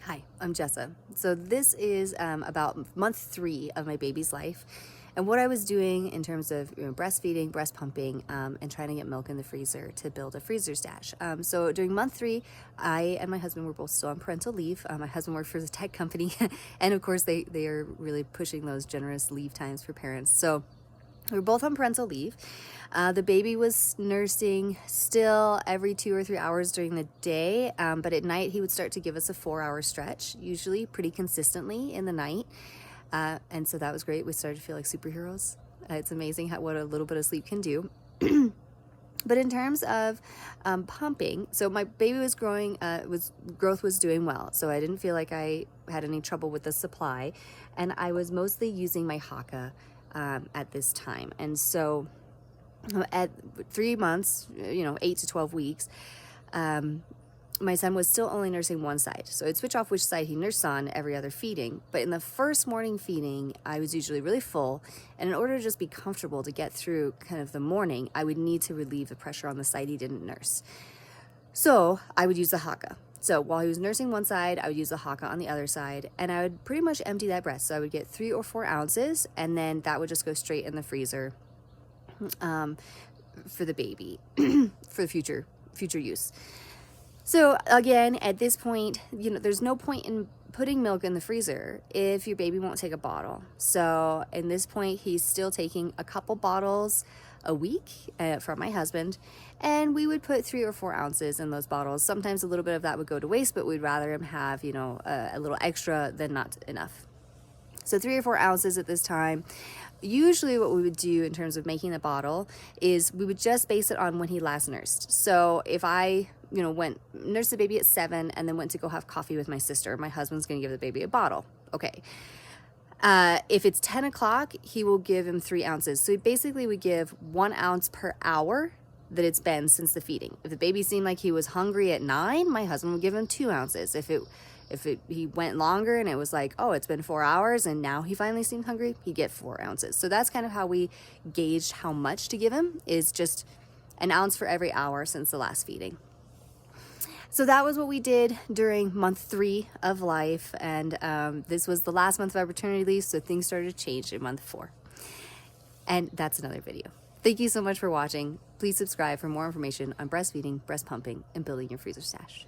Hi, I'm Jessa. So this is about month 3 of my baby's life, and what I was doing in terms of breastfeeding, breast pumping, and trying to get milk in the freezer to build a freezer stash. So during month 3, I and my husband were both still on parental leave. My husband worked for the tech company, and of course they are really pushing those generous leave times for parents. So we were both on parental leave. The baby was nursing still every 2 or 3 hours during the day, but at night he would start to give us a 4-hour stretch, usually pretty consistently in the night. And so that was great. We started to feel like superheroes. It's amazing what a little bit of sleep can do. But in terms of pumping, so my baby was growing, growth was doing well. So I didn't feel like I had any trouble with the supply, and I was mostly using my Haka at this time. And so at 3 months, 8 to 12 weeks, my son was still only nursing one side. So I'd switch off which side he nursed on every other feeding. But in the first morning feeding, I was usually really full. And in order to just be comfortable to get through kind of the morning, I would need to relieve the pressure on the side he didn't nurse. So I would use the Haka. So while he was nursing one side, I would use the Haka on the other side, and I would pretty much empty that breast. So I would get 3 or 4 ounces, and then that would just go straight in the freezer for the baby for the future use. So again, at this point, there's no point in putting milk in the freezer if your baby won't take a bottle. So in this point, he's still taking a couple bottles a week from my husband, and we would put 3 or 4 ounces in those bottles. Sometimes a little bit of that would go to waste, but we'd rather him have, a little extra than not enough. So 3 or 4 ounces at this time. Usually what we would do in terms of making the bottle is we would just base it on when he last nursed. So if I, nursed the baby at 7 and then went to go have coffee with my sister, my husband's going to give the baby a bottle. Okay. If it's 10 o'clock, he will give him 3 ounces. So basically we give 1 ounce per hour that it's been since the feeding. If the baby seemed like he was hungry at 9, my husband would give him 2 ounces. If he went longer and it was like, oh, it's been 4 hours and now he finally seemed hungry, he'd get 4 ounces. So that's kind of how we gauged how much to give him, is just 1 ounce for every hour since the last feeding. So that was what we did during month 3 of life, and this was the last month of our paternity leave, so things started to change in month 4. And that's another video. Thank you so much for watching. Please subscribe for more information on breastfeeding, breast pumping, and building your freezer stash.